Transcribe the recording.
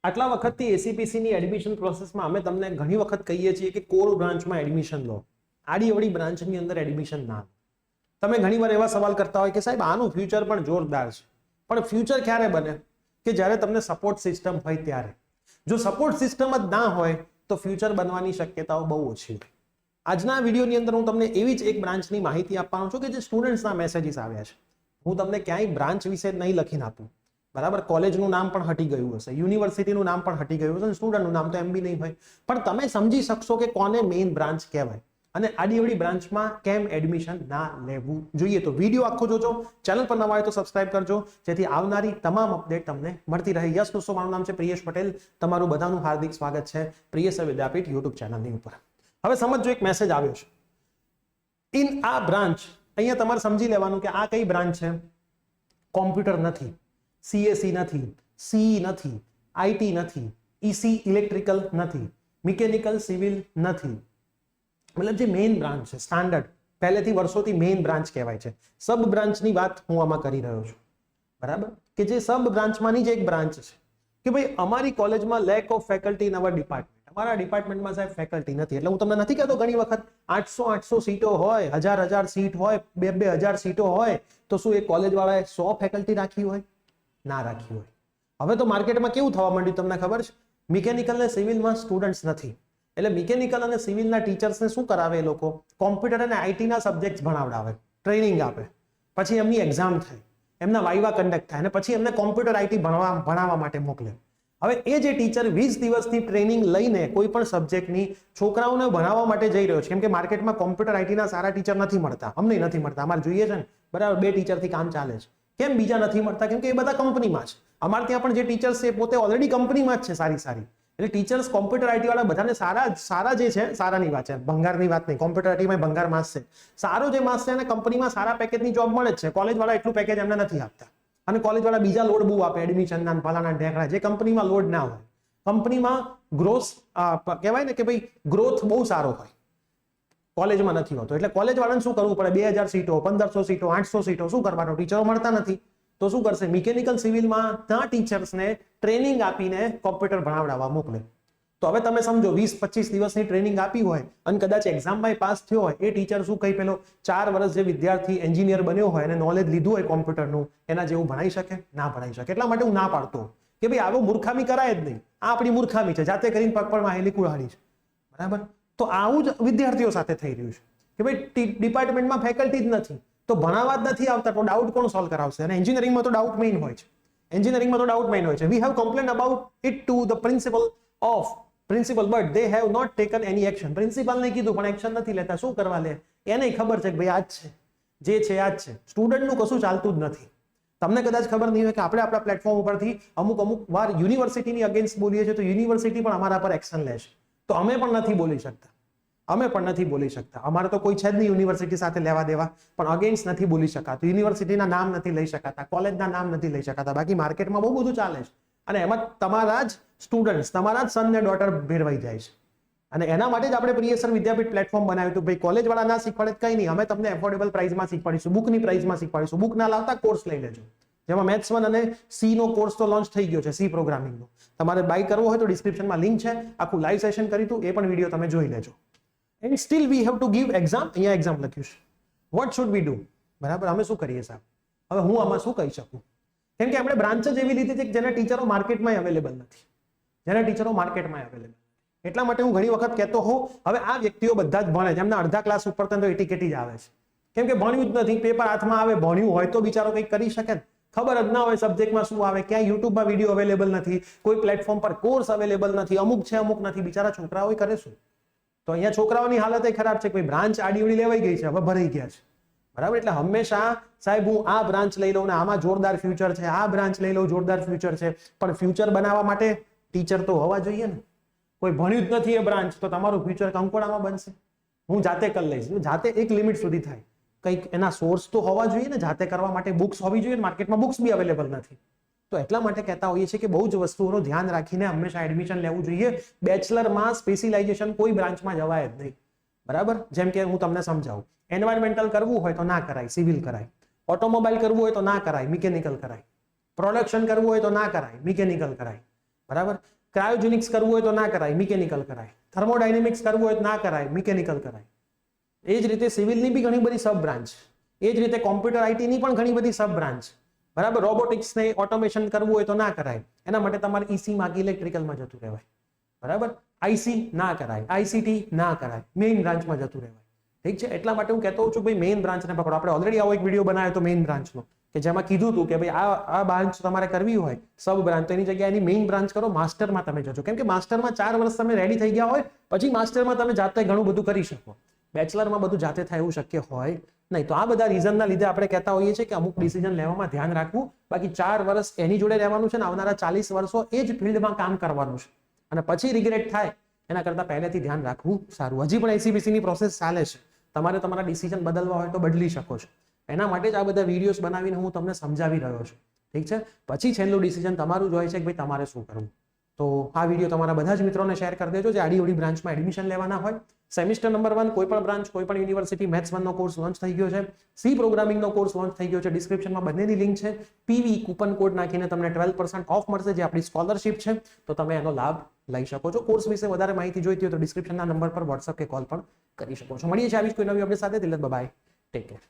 આટલા વખતથી એસીપીસી ની એડમિશન પ્રોસેસમાં અમે તમને ઘણી વખત કહીએ છીએ કે કોર બ્રાન્ચમાં એડમિશન લો, આડી અવળી બ્રાન્ચની અંદર એડમિશન ના લો. તમે ઘણીવાર એવા સવાલ કરતા હોય કે સાહેબ આનું ફ્યુચર પણ જોરદાર છે, પણ ફ્યુચર ક્યારે બને કે જ્યારે તમને સપોર્ટ સિસ્ટમ હોય ત્યારે. જો સપોર્ટ સિસ્ટમ જ ના હોય તો ફ્યુચર બનવાની શક્યતાઓ બહુ ઓછી હોય. આજના વિડીયોની અંદર હું તમને એવી જ એક બ્રાન્ચની માહિતી આપવાનો છું કે જે સ્ટુડન્ટ્સના મેસેજીસ આવ્યા છે. હું તમને ક્યાંય બ્રાન્ચ વિશે નહીં લખીને આપું, બરાબર. કોલેજનું નામ પણ હટી ગયું હશે, યુનિવર્સિટીનું નામ પણ હટી ગયું હશે, સ્ટુડન્ટનું નામ તો એમ બી નહીં હોય, પણ તમે સમજી શકશો કે કોને મેઇન બ્રાન્ચ કહેવાય અને આડીઅવળી બ્રાન્ચમાં કેમ એડમિશન ના લેવું જોઈએ. તો વિડીયો આખો જોજો, ચેનલ પર નવા હોય તો સબસ્ક્રાઇબ કરજો જેથી આવનારી તમામ અપડેટ તમને મળતી રહે. યસ દોસ્તો, મારું નામ છે પ્રિયેશ પટેલ, તમારું બધાનું હાર્દિક સ્વાગત છે પ્રિયેશ વિદ્યાપીઠ યુટ્યુબ ચેનલની ઉપર. હવે સમજો, એક મેસેજ આવ્યો છે ઇન આ બ્રાન્ચ. અહીંયા તમારે સમજી લેવાનું કે આ કઈ બ્રાન્ચ છે. કોમ્પ્યુટર નથી, સીએસઈ નથી, સીઈ નથી, આઈટી નથી, ઈસી ઇલેક્ટ્રિકલ નથી, મિકેનિકલ સિવિલ નથી. મતલબ જે મેઇન બ્રાન્ચ છે, સ્ટાન્ડર્ડ પહેલેથી વર્ષોથી મેઇન બ્રાન્ચ કહેવાય છે. સબ બ્રાન્ચની વાત હું આમાં કરી રહ્યો છું, બરાબર. કે જે સબ બ્રાન્ચમાંની જ એક બ્રાન્ચ છે કે ભાઈ અમારી કોલેજમાં lack of faculty in our department. અમારા ડિપાર્ટમેન્ટમાં સાહેબ ફેકલ્ટી નથી. એટલે હું તમને નથી કહેતો ઘણી વખત 800 સીટો હોય, 1000 સીટ હોય, 2000 સીટો હોય, તો શું એ કોલેજ વાળાએ 100 ફેકલ્ટી રાખી હોય? ના રાખી હોય. હવે તો માર્કેટમાં કેવું થવા માંડ્યું તમને ખબર છે? મિકેનિકલ અને સિવિલમાં સ્ટુડન્ટ્સ નથી, એટલે મિકેનિકલ અને સિવિલના ટીચર્સને શું કરાવે? એ લોકો કોમ્પ્યુટર અને આઈટીના સબ્જેક્ટ ભણાવડાવે, ટ્રેનિંગ આપે, પછી એમની એક્ઝામ થાય, એમના વાઇવા કન્ડક્ટ થાય અને પછી એમને કોમ્પ્યુટર આઈટી ભણાવવા માટે મોકલે. હવે એ જે ટીચર 20 દિવસની ટ્રેનિંગ લઈને કોઈ પણ સબ્જેક્ટની છોકરાઓને ભણાવવા માટે જઈ રહ્યો છે, કેમ કે માર્કેટમાં કોમ્પ્યુટર આઈટીના સારા ટીચર નથી મળતા, અમને નથી મળતા, અમારે જોઈએ છે ને, બરાબર. 2 ટીચરથી કામ ચાલે છે. કેમ બીજા નથી મળતા? કેમ કે એ બધા કંપનીમાં છે. અમારે ત્યાં પણ જે ટીચર્સ છે પોતે ઓલરેડી કંપનીમાં જ છે સારી. એટલે ટીચર્સ કોમ્પ્યુટર આઈટી વાળા બધાને સારા જે છે, સારાની વાત છે, ભંગારની વાત નહીં. કોમ્પ્યુટર આઈટીમાં ભંગાર માસ છે, સારો જે માસ છે અને કંપનીમાં સારા પેકેજની જોબ મળે જ છે. કોલેજ વાળા એટલું પેકેજ એમને નથી આપતા અને કોલેજ વાળા બીજા લોડ બહુ આપે, એડમિશન ના ફલાના ઢેકડા, જે કંપનીમાં લોડ ના હોય. કંપનીમાં ગ્રોથ કહેવાય ને કે ભાઈ ગ્રોથ બહુ સારો હોય, કોલેજમાં નથી હોતો. એટલે કોલેજ વાળાને શું કરવું પડે? 2000 સીટો, 1500 સીટો, 800 સીટો, શું કરવાનો? ટીચરો મળતા નથી તો શું કરશે? મિકેનિકલ સિવિલમાં ત્યાં ટીચર્સને ટ્રેનિંગ આપીને કોમ્પ્યુટર ભણાવડાવવા મોકલે. તો હવે તમે સમજો, 20-25 દિવસની ટ્રેનિંગ આપી હોય અને કદાચ એક્ઝામમાં પાસ થયો હોય, એ ટીચર શું કહી, પેલો 4 વર્ષ જે વિદ્યાર્થી એન્જિનિયર બન્યો હોય અને નોલેજ લીધું હોય કોમ્પ્યુટરનું, એના જેવું ભણાઈ શકે? ના ભણાઈ શકે. એટલા માટે હું ના પાડતો કે ભાઈ આવો મૂર્ખામી કરાય જ નહીં. આ આપણી મૂર્ખામી છે, જાતે કરીને પગ પર માહેલી કુહાડી છે, બરાબર. તો આવું જ વિદ્યાર્થીઓ સાથે થઈ રહ્યું છે કે ભાઈ ડિપાર્ટમેન્ટમાં ફેકલ્ટી જ નથી તો ભણાવવા જ નથી આવતા, તો ડાઉટ કોણ સોલ્વ કરાવશે? અને એન્જિનિયરિંગમાં તો ડાઉટ મેઇન હોય છે. We have complain about it to the principal but they have not taken any action. પ્રિન્સિપલને કીધું પણ એક્શન નથી લેતા. શું કરવા લે? એને ખબર છે કે ભાઈ આજ છે, જે છે આજ છે. સ્ટુડન્ટનું કશું ચાલતું જ નથી. તમને કદાચ ખબર નહીં હોય કે આપણે આપણા પ્લેટફોર્મ ઉપરથી અમુક વાર યુનિવર્સિટીની અગેન્સ્ટ બોલીએ છીએ તો યુનિવર્સિટી પણ અમારા પર એક્શન લે છે. તો અમે પણ નથી બોલી શકતા. અમારે તો કોઈ છે જ નહીં યુનિવર્સિટી સાથે લેવા દેવા, પણ અગેન્સ્ટ નથી બોલી શકાતું. યુનિવર્સિટીના નામ નથી લઈ શકાતા, કોલેજના નામ નથી લઈ શકાતા. બાકી માર્કેટમાં બહુ બધું ચાલે છે અને એમાં તમારા જ સ્ટુડન્ટ્સ, તમારા જ સન ને ડોટર ભેરવાઈ જાય છે. અને એના માટે જ આપણે પ્રિયેશ વિદ્યાપીઠ પ્લેટફોર્મ બનાવ્યું હતું. ભાઈ કોલેજ વાળા ના શીખવાડે કંઈ નહીં, અમે તમને એફોર્ડેબલ પ્રાઇસમાં શીખવાડીશું, બુકની પ્રાઇસમાં શીખવાડીશું. બુક ના લાવતા કોર્સ લઈ લેજો, જેમાં મેથ્સ 1 અને સી નો કોર્સ તો લોન્ચ થઈ ગયો છે, સી પ્રોગ્રામિંગનો. તમારે બાય કરવો હોય તો ડિસ્ક્રિપ્શનમાં લિંક છે, આખું લાઈવ સેશન કર્યું હતું, એ પણ વિડીયો તમે જોઈ લેજો. And steel we have to give exam. અહીંયા એક્ઝામ લખ્યું છે. What should we do? બરાબર, અમે શું કરીએ સાહેબ? હવે હું આમાં શું કહી શકું? કેમ કે આપણે બ્રાન્ચ જ એવી લીધી છે કે જેના ટીચરો માર્કેટમાં અવેલેબલ નથી. એટલા માટે હું ઘણી વખત કહેતો હોઉં, હવે આ વ્યક્તિઓ બધા જ ભણે છે, એમના અડધા ક્લાસ ઉપર તો એટીકેટી જ આવે છે. કેમ કે ભણ્યું જ નથી, પેપર હાથમાં આવે. ભણ્યું હોય તો બિચારો કંઈક કરી શકે ને. ખબર જ ના હોય સબ્જેક્ટમાં શું આવે, ક્યાંય યુટ્યુબમાં વિડીયો અવેલેબલ નથી, કોઈ પ્લેટફોર્મ પર કોર્સ અવેલેબલ નથી, અમુક છે અમુક નથી. બિચારા છોકરાઓ કરે શું? તો અહીંયા છોકરાઓની હાલત એ ખરાબ છે કે બ્રાન્ચ આડીવડી લેવાઈ ગઈ છે, હવે ભરાઈ ગયા છે, બરાબર. એટલે હંમેશા સાહેબ હું આ બ્રાન્ચ લઈ લઉં ને આમાં જોરદાર ફ્યુચર છે, આ બ્રાન્ચ લઈ લઉં જોરદાર ફ્યુચર છે, પણ ફ્યુચર બનાવવા માટે ટીચર તો હોવા જોઈએ ને. કોઈ ભણ્યું જ નથી એ બ્રાન્ચ, તો તમારું ફ્યુચર કંકોડામાં બનશે. હું જાતે કરી લઈશ, જાતે એક લિમિટ સુધી થાય. કંઈક એના સોર્સ તો હોવા જોઈએ ને, જાતે કરવા માટે બુક્સ હોવી જોઈએ. માર્કેટમાં બુક્સ બી અવેલેબલ નથી. તો એટલા માટે કહેતા હોઈએ છીએ કે બહુ જ વસ્તુઓનું ધ્યાન રાખીને હંમેશા એડમિશન લેવું જોઈએ. બેચલરમાં સ્પેશિયલાઇઝેશન કોઈ બ્રાન્ચમાં જવાય જ નહીં, બરાબર. જેમ કે હું તમને સમજાવું, એન્વાયરમેન્ટલ કરવું હોય તો ના કરાય, સિવિલ કરાય. ઓટોમોબાઈલ કરવું હોય તો ના કરાય, મિકેનિકલ કરાય. પ્રોડક્શન કરવું હોય તો ના કરાય, મિકેનિકલ કરાય. બરાબર. ક્રાયોજેનિક્સ કરવું હોય તો ના કરાય, મિકેનિકલ કરાય. થર્મોડાયનેમિક્સ કરવું હોય તો ના કરાય, મિકેનિકલ કરાય. એ જ રીતે સિવિલની બી ઘણી બધી સબ બ્રાન્ચ, એ જ રીતે કોમ્પ્યુટર આઈટીની પણ ઘણી બધી સબ બ્રાન્ચ, બરાબર. રોબોટિક્સને ઓટોમેશન કરવું હોય તો ના કરાય, એના માટે તમારે ઈસીમાં કે ઇલેક્ટ્રિકલમાં જતું રહેવાય, બરાબર. આઈસી ના કરાય, આઈસીટી ના કરાય, મેઇન બ્રાન્ચમાં જતું રહેવાય. ઠીક છે. એટલા માટે હું કહેતો હોઉં છું ભાઈ મેઇન બ્રાન્ચને પકડો. આપણે ઓલરેડી આવો એક વિડીયો બનાવ્યો તો મેઇન બ્રાન્ચનો, કે જેમાં કીધું હતું કે ભાઈ આ બ્રાન્ચ તમારે કરવી હોય સબ બ્રાન્ચ, તો એની જગ્યાએ એની મેઇન બ્રાન્ચ કરો. માસ્ટરમાં તમે જજો, કેમ કે માસ્ટરમાં 4 વર્ષ તમે રેડી થઈ ગયા હોય પછી માસ્ટરમાં તમે જાતે ઘણું બધું કરી શકો. બેચલરમાં બધું જાતે થાય એવું શક્ય હોય નહીં. તો આ બધા રીઝનના લીધે આપણે કહેતા હોઈએ છીએ કે અમુક ડિસિઝન લેવામાં ધ્યાન રાખવું. બાકી 4 વર્ષ એની જોડે રહેવાનું છે ને આવનારા 40 વર્ષો એ જ ફિલ્ડમાં કામ કરવાનું છે, અને પછી રિગ્રેટ થાય એના કરતાં પહેલેથી ધ્યાન રાખવું સારું. હજી પણ એસીબીસીની પ્રોસેસ ચાલે છે, તમારે તમારા ડિસિઝન બદલવા હોય તો બદલી શકો છો. એના માટે જ આ બધા વિડીયોઝ બનાવીને હું તમને સમજાવી રહ્યો છું. ઠીક છે. પછી છેલ્લું ડિસિઝન તમારું જ હોય છે કે ભાઈ તમારે શું કરવું. તો આ વિડીયો તમારા બધા જ મિત્રોને શેર કરી દેજો જે આડીઅવળી બ્રાન્ચમાં એડમિશન લેવાના હોય. સેમિસ્ટર નંબર 1 કોઈ પણ બ્રાન્ચ, કોઈ પણ યુનિવર્સિટી, મેથ્સ 1 નો કોર્સ લોન્ચ થઈ ગયો છે, સી પ્રોગ્રામિંગનો કોર્સ લોન્ચ થઈ ગયો છે. ડિસ્ક્રિપ્શનમાં બંનેની લિંક છે. પીવી કૂપન કોડ નાખીને તમને 12% ઓફ મળશે, જે આપણી સ્કોલરશિપ છે, તો તમે એનો લાભ લઈ શકો છો. કોર્સ વિશે વધારે માહિતી જોઈતી હોય તો ડિસ્ક્રિપ્શનના નંબર પર વોટ્સઅપ કે કોલ પણ કરી શકો છો. મળીએ છીએ આવી કોઈ નવી અપડેટ સાથે. Bye, take care.